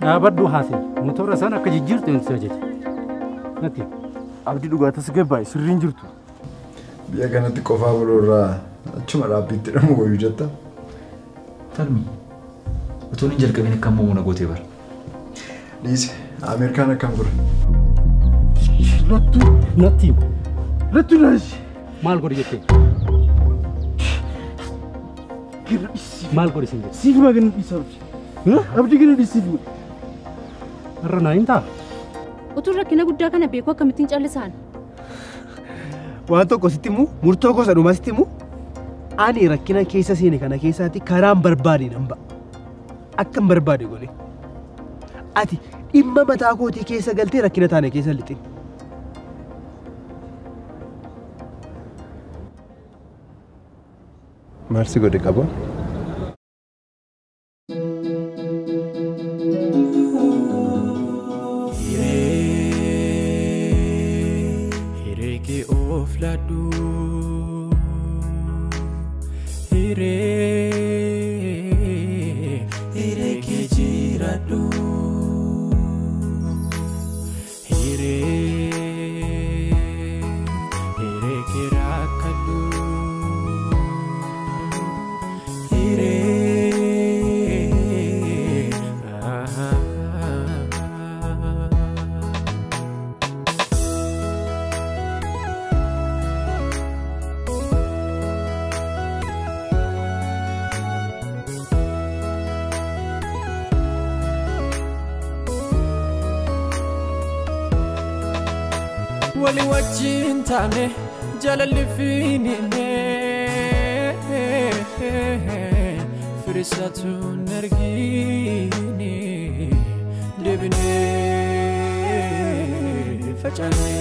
Abaddu haasee motora sana akka jijjiirtu hin sajaje. Natti abdii dhugaa tasgabbaa'e sirriin jirtu. Biyya kanatti qofaa bulurraa achuma dhaabbiitti dhamu wayuu jetta. Falmi utuun hin jalqabin akkam muumuna gootee bara. Dhiise Ameerikaan akkam ture. Lattu laashi maal godhi jettee? Maal godhi sin jettee? Siif maa ganna dhiisaaf? Abdii ganna dhiisiif. Irra naa hin ta'a. Utuun rakkina guddaa kana beeku akkamittiin callisaan? Waan tokko sitti immoo murtoo gosa dhumaa sitti immoo ani rakkina keessa seene kana keessaatti karaan barbaade nan ba'a. Akkam barbaade godhe. Ati dhimma mataa kootii keessa galtee rakkina taane keessa lixin. Maal si godhe qaba? Hireke of ladu hireke jiradu hireke rakadu wali wajjin taane jaalalli fiinine firisatu nargine deebine facaane.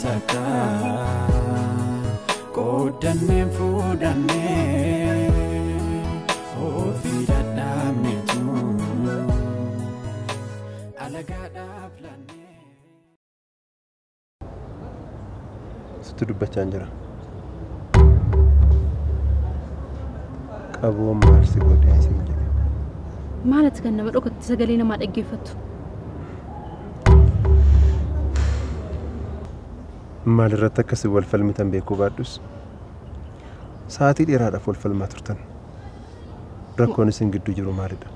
Taka kodanne fudanne ofida damne tu alagada planne Situ dubbachaan jira. Qaboo maal si godhee si jedhe. Maalati kan nama dhokatti sagalee namaa dhaggeeffattu? Maal irratti akkasi wal falmitan beekuu baadhus sa'aatii dheeraadhaaf wal falmaa turtan. Rakkoon isin gidduu jiru maalidha?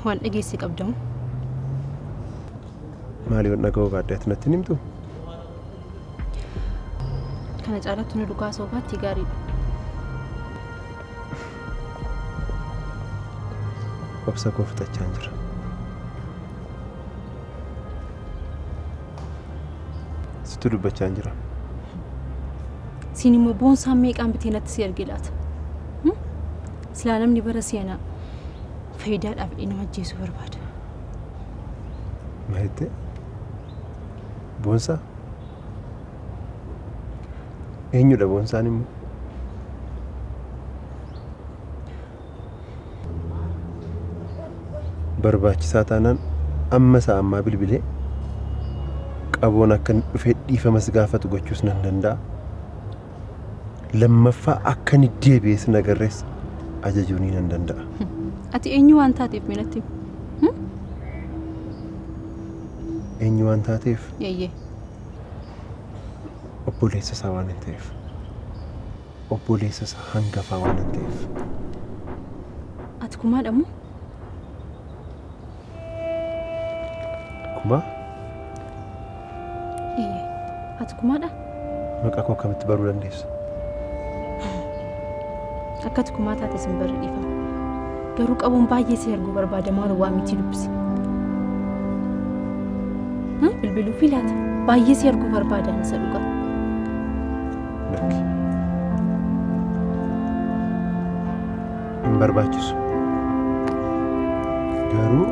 Waan dhageessi qabdamu. Maali waan dhaga'uu baadhee ati natti himtu? Kana caalatti nu dhugaa soofaatti gaariidha. Obsa koo fixachaan jira. Situ dubbachaan jira. Siin immoo boonsaan meeqaan bitee natti si arge laata? Silaa namni bara seenaa faayidaadhaaf nama ajjeesuu barbaada. Maalitti? Boonsaa? Eenyudha boonsaan immoo? Barbaachisaa taanaan amma isaa ammaa bilbilee qaboon akka dhufee dhiifamas gaafatu gochuus nan danda'a. Lammaffaa akka ni deebi'es nagarrees ajajuu ni nan danda'a. Ati eenyu waan taateef minatti? Eenyu waan taateef? Yeeyye. Obboleessa isaa waan hin ta'eef. Obboleessa isaa hangafaa waan hin ta'eef. Ati kumaadha moo? Kumaa? Ati kumaadha? Maqaa koo akkamitti baruu dandeessa? Akkati kumaa taate sin barri dhiifama. Garuu qabuun baay'ee si arguu barbaada maal waa miti dubbisi. Bilbiluu fi laata baay'ee si arguu barbaadan isa dhugaa. Lakki. Hin barbaachisu. Garuu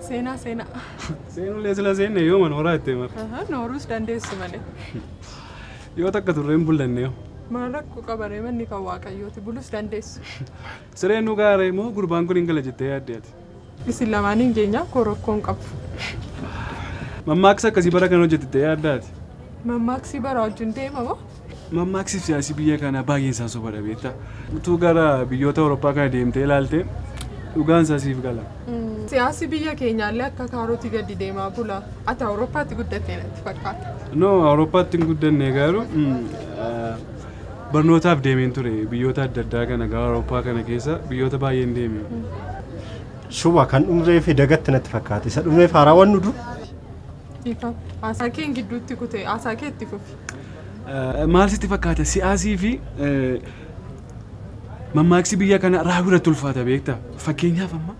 Seenaa. Seenuu leesla seenne yoo man horaa itti mar. Nooruus dandeessu malee. Yoo takka turreen bullanne yoo. Maal rakkoo qabaree manni kan waaqayyooti bulus dandeessu. Sireen nu gaaree moo gurbaan kun hin gala jettee yaaddeeti. Isin lamaaniin keenya korokkoon qabu. Mammaaksa akkasii bara kan hojjettee yaaddaati. Mammaaksi bara wajjin deema moo? Mammaaksiif siyaasii biyya kana baay'een isaa sobadha beektaa. Utuu gara biyyoota Awurooppaa kana deemtee ilaalte dhugaan isaa siif gala. Siyaasi biyya keenyaallee akka kaarootii gadi deemaa bula. Ati Awurooppaatti guddattee natti fakkaata. No, Awurooppaatti hin guddanne garuu barnootaaf deemeen ture biyyoota adda addaa kana gara Awurooppaa kana keessa biyyoota baay'een deeme. Shuba kan dhumree fi dagatti natti fakkaata. Isa dhumreef haaraawwan nu dur. Ifa. Haasaa keen gidduutti kutee haasaa kee itti fufi. Maal sitti fakkaata siyaasii fi mammaaksi biyya kana raawwii irratti ulfaata beektaa. Fakkeenyaaf amma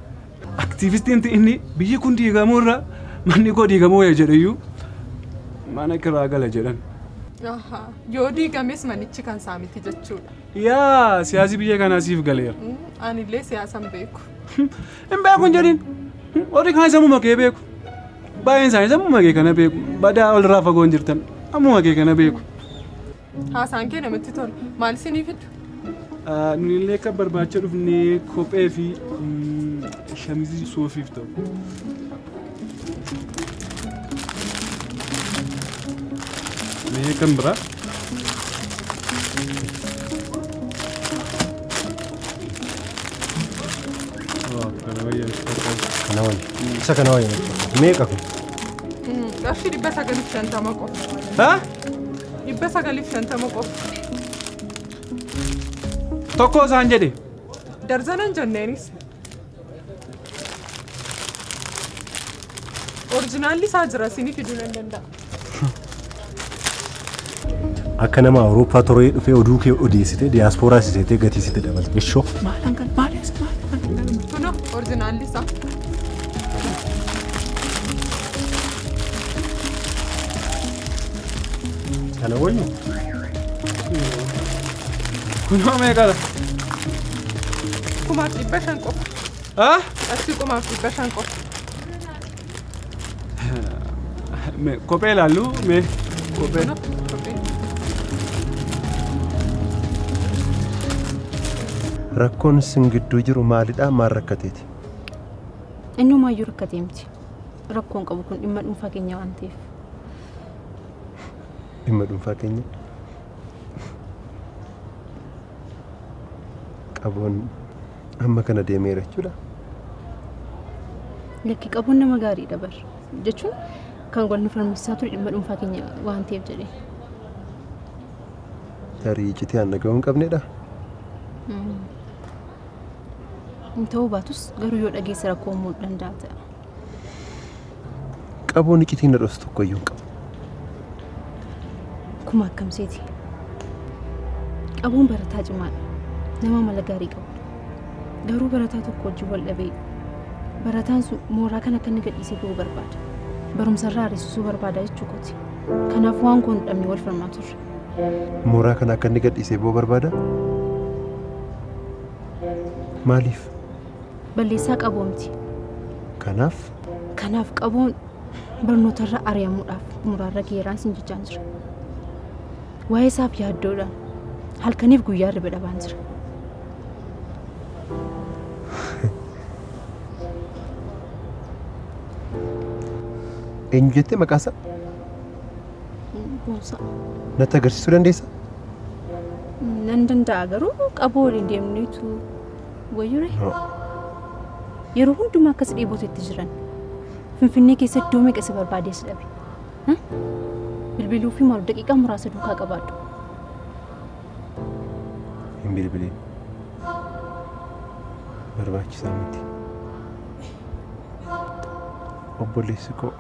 aktiivistiin inni biyyi kun diigamuu irra manni koo diigamuu wayya jedhayyuu mana kiraa gala jedhan. Yoo diigames manichi kan isaa miti jechuudha. Yaa siyaasii biyya kanaa siif galeera. Anillee siyaasan beeku. Hin beeku hin jedhin. Warri kaan sammuma kee beeku. Baay'een isaanii sammuma kee kana beeku. Badaa walirraa fagoo hin jirtan. Ammuma kee kana beeku. Haasaan kee namatti tola. Maal isinii fiddu? Nunillee kan barbaacha dhufnee kophee fi shamizii soofiif ta'u. Mee kan biraa? Kana wayya. Isa kana wayya. Meeqa kun? Qarshii 950 qofa. Haa? 950 qofa. Tokko isaan jedhe. Darzanan jenneenis. Orijinaalli isaa jira isinii fiduu nan danda'a. Akka nama Awurooppaa toree dhufee oduu kee odeessite diyaaspooraa siseetee gatiisite dabalte. Ishoo. Maalaan kan maalees maalaan. Kuno orijinaalli isaa. Kana wayya. Kunoo meeqadha? 500 qofa. Haa? Qarshii 500 qofa. Kophee ilaallu mee kophee. Rakkoon sin gidduu jiru maalidha maal rakkateeti? Innumaayyuu rakkatee miti. Rakkoon qabu kun dhimma dhuunfaa keenya waan ta'eef. Dhimma dhuunfaa keenya? Qaboon amma kana deemeera jechuudha. Lakki qaboon nama gaariidha bar. Jechuun kan wanni falmisaa ture dhimma dhuunfaa keenya waan ta'eef jedhee. Tarii iccitii aan dhaga'uu hin qabnedha. Ta'uu baatus garuu yoo dhageesse rakkoo uumuu danda'a ta'a. Qaboon iccitiin dhadhoosu tokkoyyuu hin qabu. Kuma akkamseeti. Qaboon barataa cimaadha. Nama mala gaarii qabu. Garuu barataa tokko wajjin wal dhabee barataan sun mooraa kana akka inni gadhiisee ba'uu barbaada. Barumsarraa ariisisuu barbaada jechuu kooti. Kanaaf waan kun dhabne wal falmaa turre. Mooraa kana akka inni gadhiisee ba'uu barbaada? Maaliif? Balleessaa qaboomti. Kanaaf qaboon barnootarra ari'amuudhaaf muraarra geeraan sin jechaan jira. Waa'ee isaaf yaaddoodhaan halkaniif guyyaa riba dhabaan jira. Eenyu jettee maqaasaa? Boonsaa. Natti agarsiisuu dandeessaa? Nan danda'a garuu qaboo waliin deemneetu wayyure. Yeroo hundumaa akkas dheebotetti jiran. Finfinnee keessa iddoo meeqa si barbaadees dhabe. Bilbiluu fi maal daqiiqaa muraasa duukaa qabaadhu. Hin bilbiliin. Barbaachisaa miti. Obboleessi koo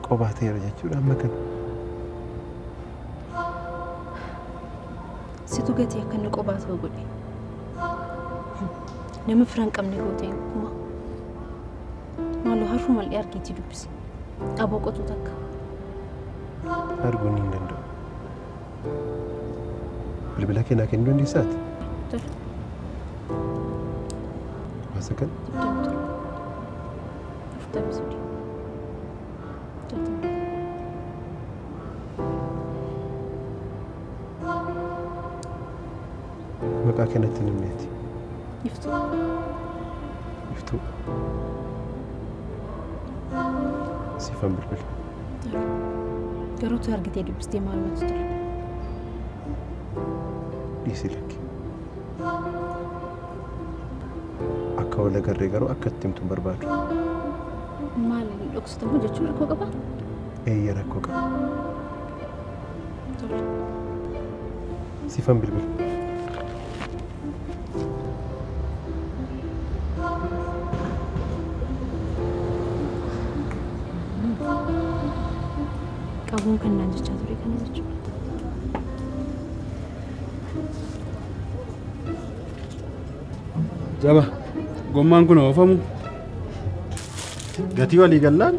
qobaateera jechuudha amma kana. Situ gatii akka inni qobaatoo godhe. Nama firaan qabne gooteen kuma. Maaloo har'u mal'ee argiitii dubbise. Aboo qotuu takka. Arguun hin danda'u. Bilbila kennaa kennuu dandeessaati? Second? Maqaa kanatti nimneeti. Iftuu. Iftuu. Siifan bilbila. Garuu tu argitee dubbistee maal wanti ture? Dhiisii lakki. Akka wal agarree garuu akka itti himtu hin barbaadu. Maal dhoksitamu jechuun rakkoo qaba? Eeyyee rakkoo qaba. Tole. Siifan bilbila. Qabuun kan naan jechaa ture kana jechuudha. Jaba, gommaan kun oofamu. Gatii walii gallaan?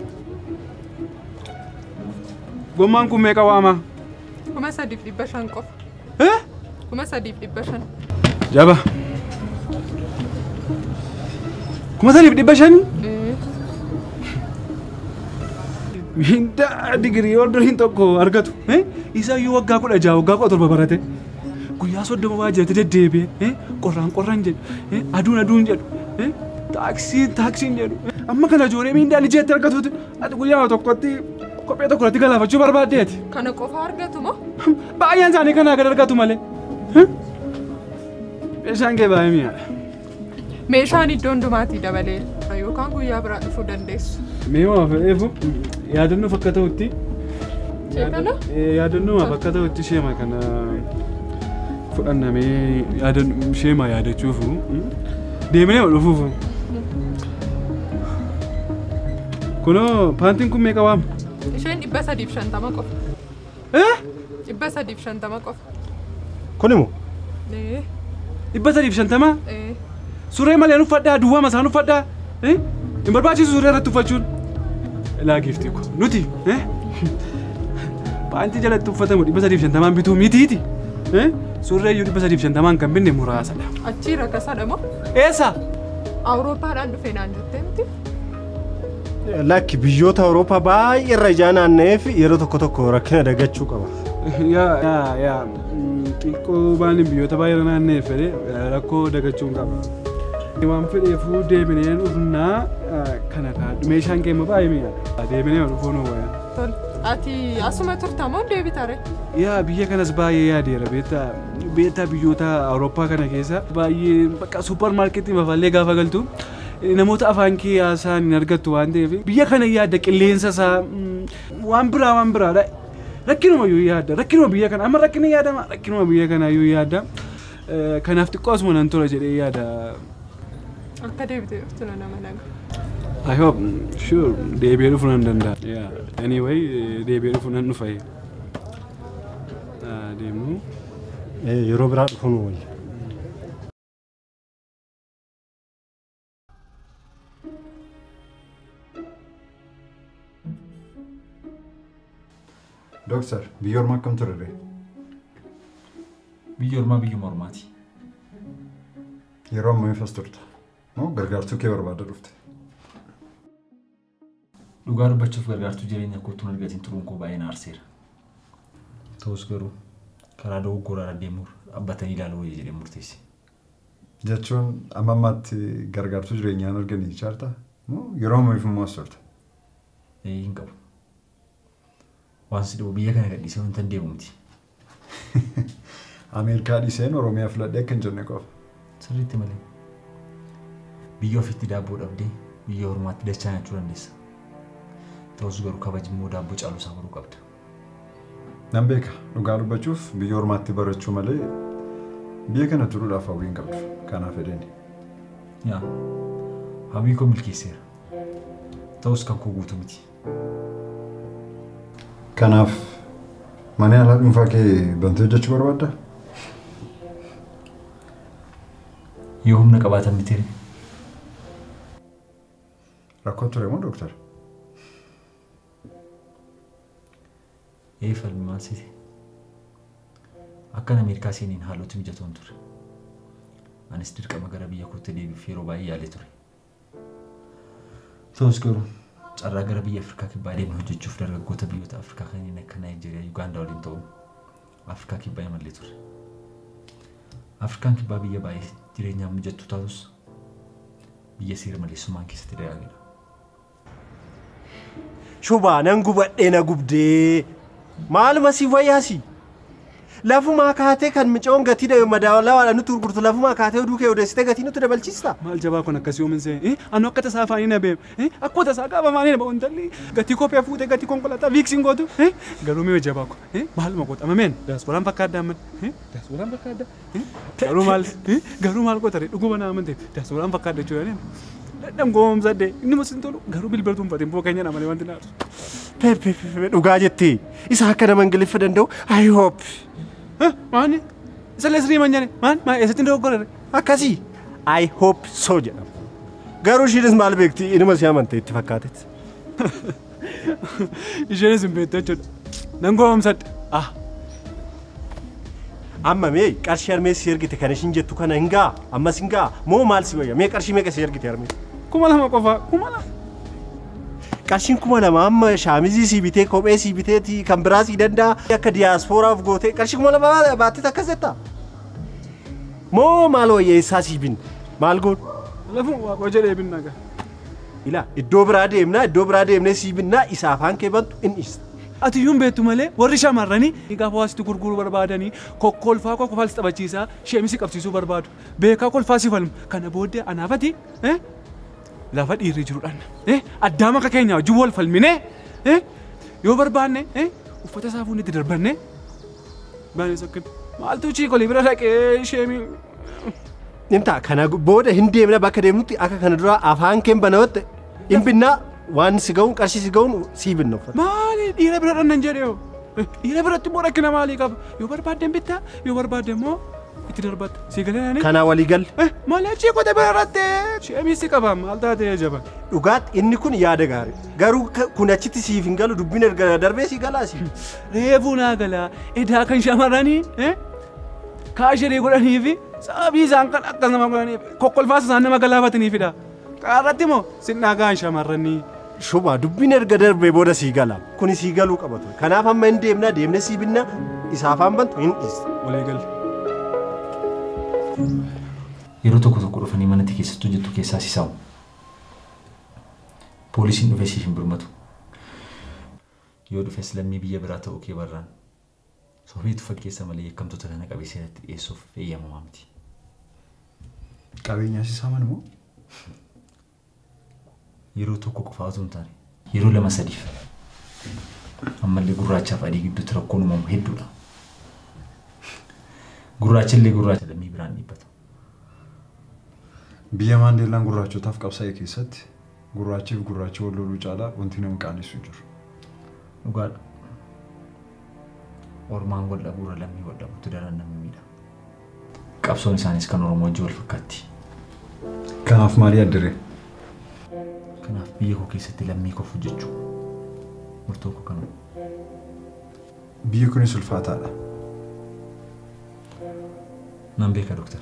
Gommaan kun meeqa waama? 3,500 qofa. 3,500. Jaba. 3,500? Minda digirii orderiin tokko argatu. Isa iyyuu waggaa 16 waggaa 17 barate. Guyyaa 30 waa jirti deddeebi'e. Qorraan jedhu. Aduun jedhu. Taaksiin jedhu. Amma kana ijoollee mindaan ijeetti argatuuti. Ati guyyaa tokkotti kophee tokkotti galaafachuu barbaaddeeti. Kana qofa argatu moo? Baay'een isaanii kanaa gad argatu malee. Meeshaan kee baay'ee mi'aadha. Meeshaan iddoo hundumaatii dabalee yookaan guyyaa biraa dhufuu dandeessu. Mee waa fedheefu yaadannoof akka ta'utti. Yaadannoof akka ta'utti sheema kana fudhannamee sheema yaadachuufu deemnee dhufuufu. Kunoo paantiin kun meeqa waama? Isheen 350 qofa. 350 qofa. Kunimoo? 350? Surree malee uffadhaa duwwaa masaan uffadhaa. Hin barbaachisu surree irratti uffachuun. Laa giftii kun nuti paantii jalatti uffatamu 350 bituu mitiiti. Surree iyyuu 350 kan binne muraasadha. Achii rakkasaadha moo? Eessa? Awurooppaadhaan dhufee naan jettee miti? Lakki biyyoota Awurooppaa baay'ee irra ijaa naanna'ee fi yeroo tokko rakkina dagachuu qaba. Yaa xiqqoo baaniin biyyoota baay'ee irra naanna'ee fedhe rakkoo dagachuu qaba. Waan fedheefuu deebinee dhufnaa kana kaadhu meeshaan keenya baay'ee miidhaga. Deebinee dhufuun wayyaa. Tole. Ati asuma turta moo deebitare? Yaa biyya kanas baay'ee yaadeera beektaa biyyoota Awurooppaa kana keessa baay'ee bakka suuparmaarkeetii mafaallee gaafa galtu namoota afaan kee haasaan hin argattu waan ta'eef biyya kana yaadda qilleensa isaa waan biraadha. Rakkinuma iyyuu yaadda rakkinuma biyya kana amma rakkina yaadama rakkinuma biyya kana iyyuu yaadda. Kanaaf xiqqoo asuma nan tura jedhee yaada. Akka deebitee dhuftu nama naga. I hope, sure, deebi'ee dhufuu nan danda'a. Yeah. Anyway, deebi'ee dhufuu nan dhufa. Deemnu. Yeroo biraa dhufuun wayya. Doctor, biyya ormaa akkam turre? Biyya ormaa biyyuma ormaati. Yeroo ammaa ifas turta. Moo gargaartuu kee barbaada dhufte? Dhugaa dubbachuuf gargaartuu jireenya kootuun argatiin turuun koo baay'ee na aarseera. Ta'us garuu karaa dogoggoraa deemuuf dhaabbatanii ilaaluu wayya jedhee murteesse. Jechuun amma ammaatti gargaartuu jireenyaan arganii jaalta? Moo yeroo ammaa ifummaa as turta? Hin qabu. Waan si dhibu biyya kana gadhiisee wanta hin deemu miti. Ameerikaa dhiiseen Oromiyaa filadhee akka hin jenne qofa. Sirriitti malee. Biyya ofiitti daabboo dhabdee biyya ormaatti dachaa nyaachuu dandeessa. Ta'us garuu kabajimmoo daabboo caaluu isaa baruu qabda. Nan beeka dhugaa dubbachuuf biyya ormaatti barachuu malee biyya kana turuudhaaf hawwii hin qabdu. Kanaaf edeni. Yaa hawwii koo milkeesseera. Ta'us kan koo guutuu miti. Kanaaf mana yaalaa dhuunfaa kee bantee hojjechuu barbaadda? Yoo humna qabaatan miti. Rakkoo ture moo dooktar? Falmi maal siiti? Akkan Ameerikaa seeniin haaloti mijatoon ture. Anis dirqama gara biyya kootti deebiif yeroo baay'ee yaalee ture. Ta'us garuu carraa gara biyya Afrikaa kibbaa deemee hojjechuuf dargaggoota biyyoota Afrikaa kanneen akka Naayijeeriyaa, Yuugaandaa waliin ta'uun Afrikaa kibbaa imallee ture. Afrikaan kibbaa biyya baay'ee jireenyaaf mijattu taatus biyya seera maleessummaan keessatti dagaageera. Shubaa nan gubadhee na gubdee maaluma si wayyaasi lafuma kaatee kan micoon gatii da madaalawaa nuti gurgurtu lafuma kaatee duukee odeessite gatii nuti dabalchista. Maal jabaa kun akkasii oomin see anu akka tasaa afaanii na beem akkuma tasaa qaaba afaanii na ba'uuntalli gatii kophee fuutee gatii konkolaataa viiksiin gootu garuu mee jabaa kun maaluma goota amameen daaspooraan fakkaaddaa amman daaspooraan fakkaaddaa garuu maal gootare dhuguma naa amante daaspooraan fakkaadda jechuudha dadham goomsadde inni musin tolu garuu bilbiltuun fatiin boo keenya namalee wanti naatu. Dhugaa jettee isa akka nama ingiliffa danda'u I hope. Maani isa leesrii manyane maan eessatti dogoggorre akkasii I hope so jedhama. Garuu ishiinis maal beekti inuma si amante itti fakkaatetti. Isheenis hin beektu jechuudha. Nan goomsadde. Amma mee qarshii harmee si ergite kan ishiin jettu kana hin gaa ammas hin gaa moo maal si wayya mee qarshii meeqa si ergite harmee? 2,000 qofa 2,000. Qarshiin 2,000 amma shaamizii si bitee kophee si biteeti kan biraa si danda'a akka diyaaspooraaf gootee qarshii 2,000 baattee akkas jetta. Moo maal wayyeessaa si bin maal goon? Lafuma waaqoo jedhee binna gaa. Ila iddoo biraa deemnee si binnaa isa afaan kee bantu in isa. Ati yuun beektu malee warri shamarranii gaafa waasitti gurguruu barbaadanii kolfaa kolfaa taphachiisaa sheemisi qabsiisuu barbaadu. Beekaa kolfaa si falmu kana booddee anaafati lafa dhiirri jiruudhaan addaa maka keenya wajjin wal falmine yoo barbaanne uffata isaa fuunni itti darbanne baay'ee sakkin maaltu chiikolii bira dhaqee sheemii. Inta kana booda hin deemna bakka deemnutti akka kana dura afaan keen banawatte hin binnaa waan si ga'uun qarshii si ga'uun si binna uffata. Maali dhiira bira dhannan jedhee dhiira biratti immoo rakkina maalii qaba yoo barbaadde bitta yoo barbaadde immoo itti darbatta si galee kanaa walii galle. Maali chiikote bira irratti sheemii si qaba maal taatee jaba. Dhugaatti inni kun yaada gaarii garuu kun achitti siif hin galu dubbiin erga darbee si galaa si. Reefuu naa galaa edaa kan shamarranii kaashirii godhanii fi sababii isaan kan akka nama godhanii kokkolfaas isaan nama galaafataniifidha. Qaarratti moo sinnaa gaan shamarranii. Shubaa dubbiin erga darbee booda sii gala kuni sii galuu qabatu kanaaf amma hin deemnee sii binna isaa afaan bantu hin dhiiste. Walii galle. Yeroo tokko dhufanii manatti keessattuu jettu keessaa si saamu. Poolisiin dhufee siif hin birmatu. Yoo dhufes lammii biyya biraa ta'uu kee barraan sofiitu fakkeessa malee yakkamtoota kana qabee seeratti dhiyeessuuf eeyyamamaa miti. Qabeenyaa si saaman moo? Yeroo tokko qofaa osoo hin taane yeroo 2-3 ammallee gurraachaaf adii gidduutti rakkoon uumamu hedduudha. Gurraachillee gurraacha lammii biraan dhiibbata. Biyya Maandeellaan gurraachotaaf qabsaa'e keessatti gurraachiif gurraacha wal loluu caalaa wanti nama qaanessu jiru. Dhugaadha. Ormaan wal dhabuura lammii wal dhabuutu daran nama miidha. Qabsoon isaanis kan Oromoo wajjin wal fakkaatti. Kanaaf maalii addaree? Kanaaf biyya koo keessatti lammii koof hojjechuu murtoo koo kanuma. Biyyi kunis ulfaataadha. Nan beeka doktar.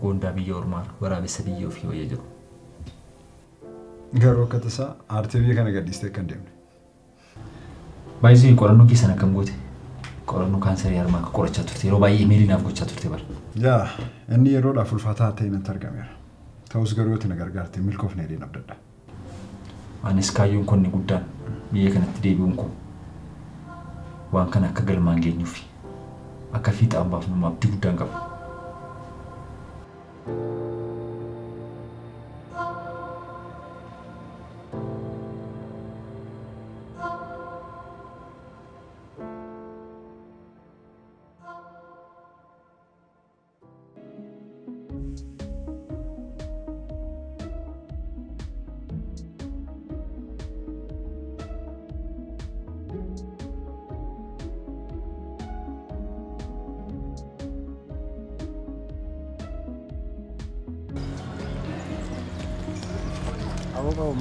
Goondaa biyya ormaa waraabessa biyya ofii wayya jiru. Garuu akka tasaa aartee biyya kana gadhiistee kan deemne. Baay'ee qorannoo keessan akkam goote? Qorannoo kaansarii harmaa akka qorachaa turte yeroo baay'ee imeeliinaaf gochaa turte bara. Yaa inni yeroodhaaf ulfaataa ta'e natti argameera. Ta'us garuu yoo na gargaarte milkoofnee deemna abdadha. Anis kaayyoon konni guddaan biyya kanatti deebi'uun kun waan kana akka galmaan geenyuuf akka fiixaan baafnu abdii guddaan qaba.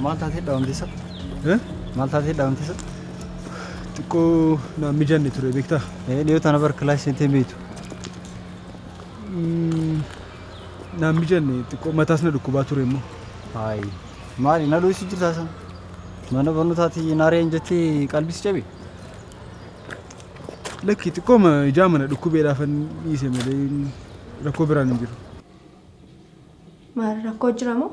Maal taatee dhaawamteessa? Maal taatee dhaawamteessa? Xiqqoo naan mijanne ture beektaa? Dhiyoo tana bar kilaasii seentee beektu. Naan mijanne xiqqoo mataas na dhukkubaa ture immoo. Hayi Maali na luusi jirta san. Mana barnootaati naareen jettee qalbis jabe. Lakki xiqqooma ijaa mana dhukkubeedhaafan dhiise malee rakkoo biraan hin jiru. Maal rakkoo jira moo?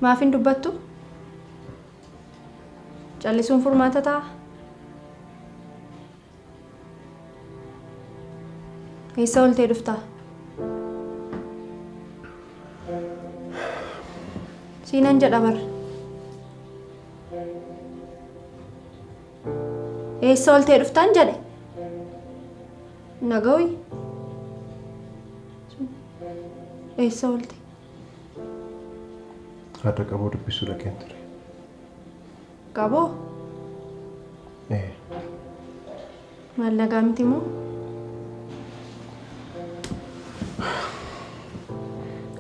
Maaf hin dubbattu? Callisuun furmaata ta'a? Eessa oltee dhuftaa? Siinan jedha bar. Eessa oltee dhuftaan jedhe? Nagawi? Eessa olte? Haadha qaboo dubbisuu dhaqeen ture. Qaboo? Maallaqaa miti moo?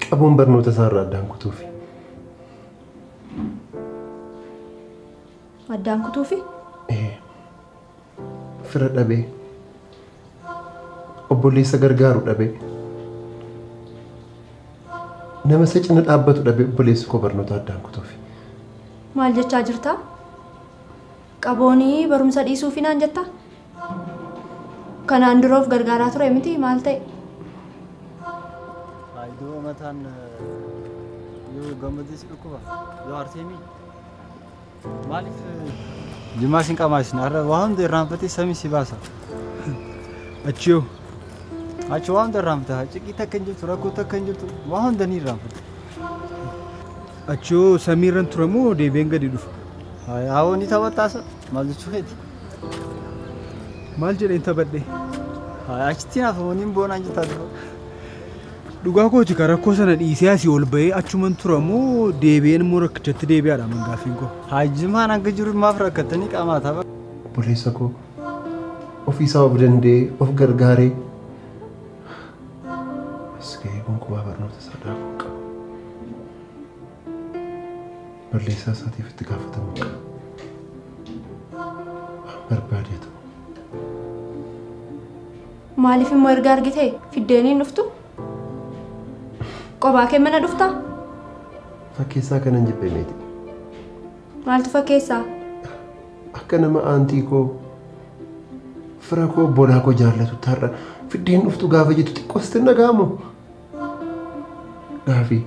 Qaboon barnoota isaarraa addaan kutuufi. Addaan kutuufi? Fira dhabee. Obboleessa gargaaru dhabee. Nama isa cina dhaabbatu dhabee obboleessi koo barnoota addaan kutuufi. Maal jechaa jirtaa? Qaboonii barumsa dhiisuufi naan jettaa? Kanaan duroof gargaaraa ture miti maal ta'e? Aidoo mataan yoo gammadeessi dhukkuba yoo arteemi. Maaliif jimaa sin qamaasin arra waan hundi irraanfatee samii si baasa. Achiyoo. Achi waan hundi irraanfata ciqii takka hin jirtu rakkoo takka hin jirtu waan hunda ni irraanfata. Achiyoo samii irran ture moo deebi'een gadi dhufa? Haawoo ni taphattaasa maal jechuu feeti? Maal jedheen taphadhe? Achitti hafamuun boonaan jettaa dhufa. Dhugaa kooti ka rakkoo sana dhiisee asii ol bahee achuman ture moo deebi'een moo rakkichatti deebi'aadha mangaafiin koo? Jimaan hanga jiru maaf rakkatanii qaamaa tapha. Obboleessa koo ofiisaa of danda'ee of gargaaree as ga'ee gonkumaa barnoota isaa dhaabuu qaba. Balleessaa isaatiif itti gaafatamuu qaba. Barbaadee ta'u. Maaliif immoo erga argitee fiddeeniin dhuftu? Qobaa kee mana dhuftaa? Fakkeessaa kanan jibbee meeti. Maaltu fakkeessaa? Akka nama aantii koo fira koo obbolaa koo jaallatu tarra fiddeen dhuftu gaafa jettu xiqqoosti nagaamu. Gaafii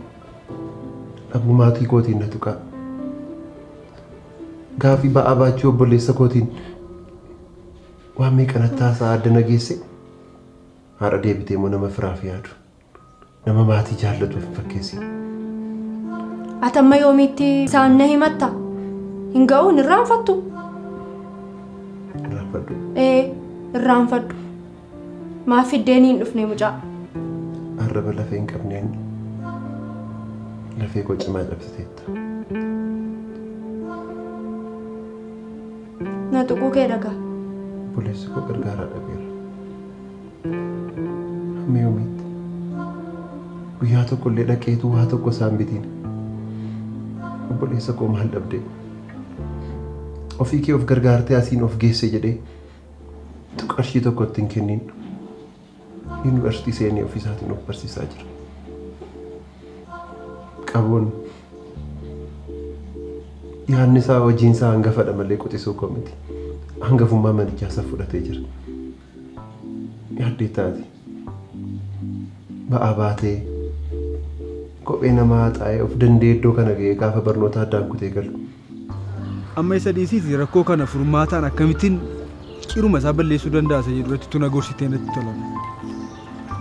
dhabuu maatii kootiin na tuqaa. Gaafii ba'aa baachuu obboleessa kootiin waan meeqanattaa isaa adda nageesse haadha deebitee moo nama firaaf yaadu nama maatii jaallatu hin fakkeessi. Ati amma yoomiitti isaan na himatta? Hin ga'uu hin irraanfattu? Irraanfadhu. Irraanfadhu. Maaf fiddeenii hin dhufne mucaa? Arraba lafee hin qabneen lafee koo cimaa cabsiteetta. Na tuquu kee dhagaa. Obboleessi koo gargaaraa dhabeera. Amma yoomiitti guyyaa tokko illee dhaqeetu waa tokko isaan bitiin. Obboleessa koo maal dhabdee? Ofii kee of gargaartee asiin of geesse jedhee tu qarshii tokko ittiin kennin. Yuunivarsiitii seenee ofiisaatiin of barsiisaa jira. Qaboon yaadni isaa hojiin isaa hangafadha malee quxisuu koo miti. Hangafummaa manichaa isa fudhatee jira. Yaaddee taati. Ba'aa baatee kophee namaa xaa'ee of dandee iddoo kana ga'ee gaafa barnoota addaan kutee galu. Amma isa dhiisiiti rakkoo kana furmaataan akkamittiin qiruma isaa balleessuu danda'a isa jedhuratti tuna gorsitee natti tolama.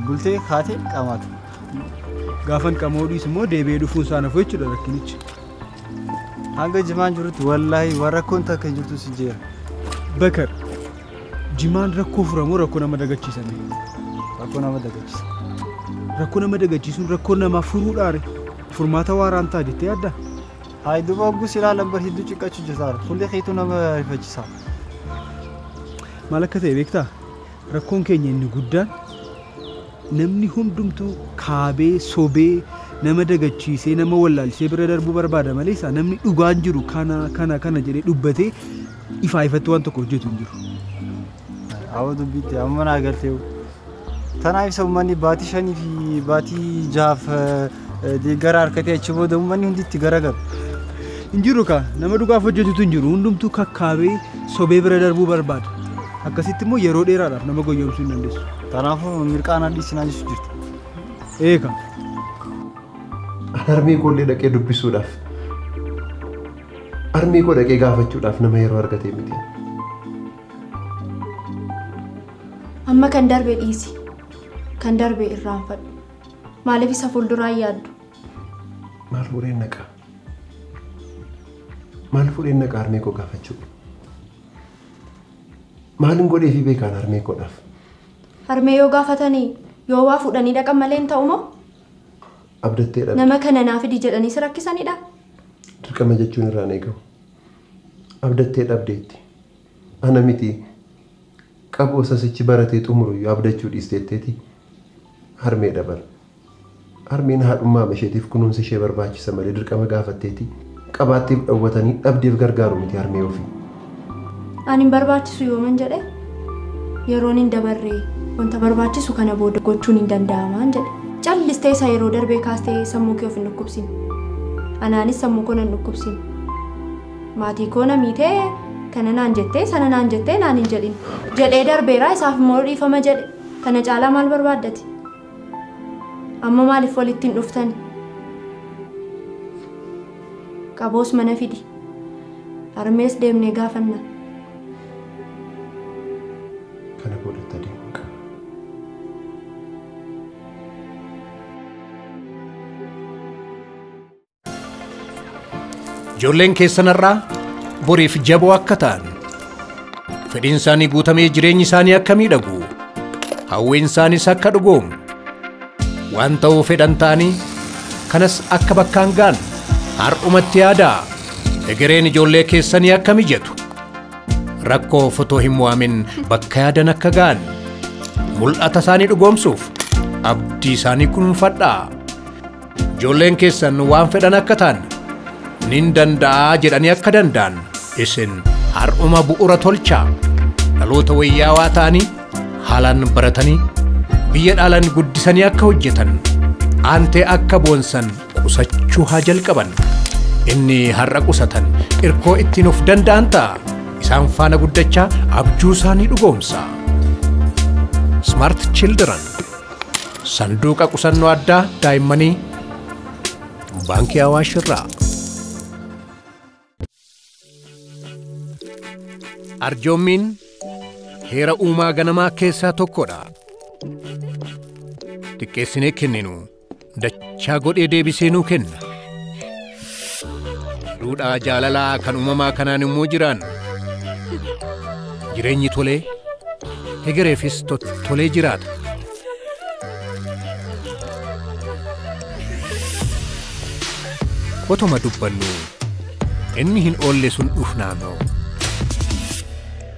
Bultee kaatee qaamaata. Gaafan qamoo dhiisu immoo deebi'ee dhufuun isaa nafu jechuudha rakkinichi. Hanga jimaan jirutti wallaahi waan rakkoon takka hin jirtu si jeera. Bakar jimaan rakkoo furamoo rakkoo nama dagachiisame? Rakkoo nama dagachiisa. Rakkoo nama dagachiisuun rakkoo namaa furuudhaare furmaata waaraan ta'a jettee yaadda? Haa duuba oggus ilaalan bar hedduu ciqqachuu jirtaara. Fuullee keetu nama rifachiisa. Maal akka ta'e beektaa? Rakkoon keenya inni guddaan namni hundumtuu kaabee sobee nama dagachiisee nama wallaalchisee bira darbuu barbaada malee isaa namni dhugaan jiru kana jedhee dubbatee ifaa ifatti waan tokko hojjetu hin jiru. Awwa dubbitti amma naa galtee. Tanaaf isa uummanni baatii 5 fi baatii 6 deeggara harkatee achi booda uummanni hundi itti garagalu. Injiru ka nama dhugaaf hojjetutu injiru hundumtuu kakkaabee sobee bira darbuu barbaada. Akkasitti immoo yeroo dheeraadhaaf nama goyyomsuu hin dandeessu. Kanaafuu mirqaan addiisinaa jechuun jirti. Eeka. Armii koollee dhaqee dubbisuudhaaf. Armii koo dhaqee gaafachuudhaaf nama yeroo argatee miti. Amma kan darbe dhiisi. Kan darbe irraanfadhu. Maaliif isa fuulduraan yaaddu? Maal fudheen naqa? Maal fudheen naqa armii koo gaafachuu? Maalin godhee fi beekaan armii koodhaaf? Harmee yoo gaafatanii yoo waa fudhanii dhaqan malee hin ta'u moo? Abdattee dhabde. Nama kana naaf fidi jedhanii si rakkisanidha. Dirqama jechuun irraan eegamu. Abdattee dhabdeetti. Ana miti qaboo sasichi baratee xumuru yoo abdachuu dhiisteetteeti harmee dabal. Harmeen haadhummaa isheetiif kunuunsi ishee barbaachisa malee dirqama gaafatteeti. Qabaatteef dhawwatanii dhabdeef gargaaru miti harmee ofii. Ani hin barbaachisu yooman jedhe yeroon hin dabarree wanta barbaachisu kana booda gochuun hin danda'amaan jedhe. Callistee isa yeroo darbee kaastee sammuu kee of hin dhukkubsin. Anaanis sammuu koo nan dhukkubsin. Maatii koo na miitee kana naan jettee sana naan jettee naan hin jedhin. Jedhee darbeeraa isaaf immoo dhiifama jedhe. Kana caalaa maal barbaaddati? Amma maaliif walitti hin dhuftani? Qaboos mana fidi. Harmees deemnee gaafanna. Kana boodatti adeemuu qaba. Ijoolleen keessanarraa boriif jaboo akka ta'an fedhiin isaanii guutamee jireenyi isaanii akka miidhagu hawwiin isaaniis akka dhugoomu waan ta'uu fedhan ta'anii kanas akka bakkaan ga'an har'umatti yaadaa egereen ijoollee keessanii akka mijatu rakkoo fotoo hin waamin bakka yaadan akka ga'an mul'ata isaanii dhugoomsuuf abdii isaanii kunuunfadhaa ijoolleen keessan waan fedhan akka ta'an nin danda'a jedhanii akka danda'an isin har'uma bu'uura tolchaa dhaloota wayyaawaa ta'anii haalaan baratanii biyya dhaalan guddisanii akka hojjetan aantee akka boonsan qusachuu haa jalqaban inni har'a qusatan irkoo ittiin of danda'an ta'a isaan faana guddachaa abjuu isaanii dhugoomsa. Smart Children sanduuqa qusannoo addaa daa'immanii baankii Awaash irraa. Arjoommiin heera uumaa ganamaa keessaa tokkodha. Xiqqeessinee kenninu dachaa godhee deebisee nuu kenna. Duudhaa jaalalaa kan uumamaa kanaan immoo jiraan. Jireenyi tolee hegereefis tolee jiraata. Otuma dubbannu inni hin oolle sun dhufnaanoo.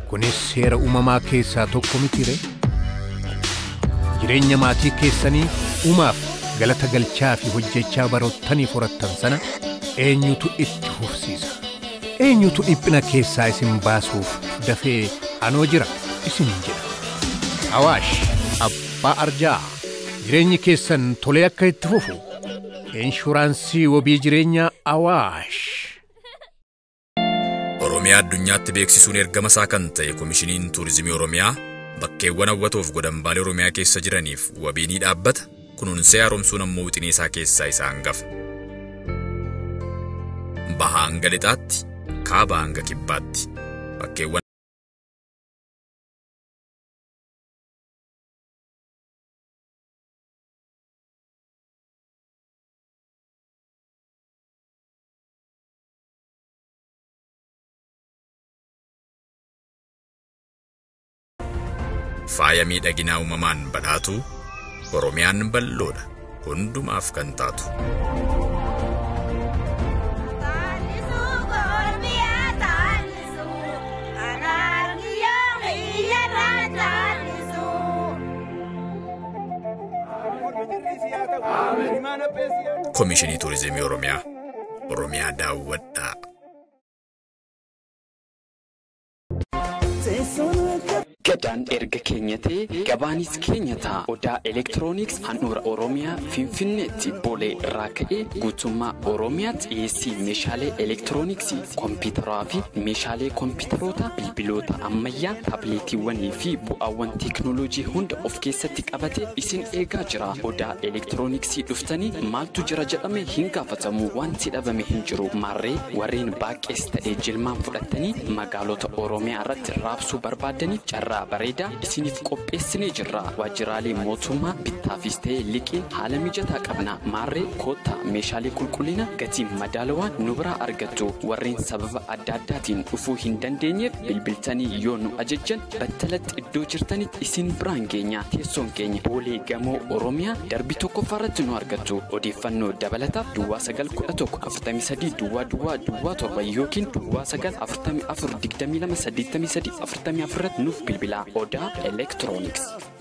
Kunis seera uumamaa keessaa tokko mitire. Jireenya maatii keessanii uumaaf galata galchaa fi hojjechaa baroottanii forattan sana eenyutu itti fufsiisa? Eenyutu dhiphina keessaa isin baasuuf dafee anoo jira isin jedha. Awaash abbaa arjaa jireenyi keessan tolee akka itti fufu inshuraansii wabii jireenyaa Awaash. Oromiyaa addunyaatti beeksisuun ergama isaa kan ta'e Komishiniin Tuurizimii Oromiyaa bakkeewwan hawwatoof godambaalee Oromiyaa keessa jiraniif wabii ni dhaabbata. Kunuunsee haaromsuun ammoo wixinee isaa keessaa isa hangafa. Bahaa hanga lixaatti, kaabaa hanga kibbaatti bakkeewwan faaya miidhaginaa uumamaan badhaatu Oromiyaan bal'oodha hundumaaf kan taatu. Komishinii Tuurizimii Oromiyaa. Oromiyaa daawwadhaa. odaan erga keenyatee gabaanis keenyataa odaa elektirooniks handhuura oromiyaa finfinneetti boolee irraa ka'ee guutummaa oromiyaatti dhiyeessii meeshaalee elektirooniksii kompiitaraa fi meeshaalee kompiitaroota bilbiloota ammayyaa taabileetiiwwanii fi bu'aawwan teeknooloojii hunda of keessatti qabate isin eegaa jira. Odaa elektirooniksii dhuftanii maaltu jira jedhame hin gaafatamu wanti dhabame hin jiru. Marree warreen baaqees ta'ee jilmaan fudhatanii magaalota oromiyaa irratti raabsuu barbaadaniif carraa bareedaa isiniif qopheessinee jirra. Waajjiraalee mootummaa bittaafis ta'ee liqiin haala mijataa qabna. Marree koottaa meeshaalee qulqullina gatii madaalawaan nu biraa argattu. Warreen sababa adda addaatiin dhufuu hin dandeenyeef bilbiltanii yoo nu ajajjan battalatti iddoo jirtanitti isin biraan geenya. Teessoon keenya boolee gamoo oromiyaa darbii tokkoffaarratti nu argattu. Odeeffannoo dabalataaf duwwaa 911 43 duwwaa 7 yookiin duwwaa 944 22 83 44 nuuf bilbilaa. Odaa Elektirooniks.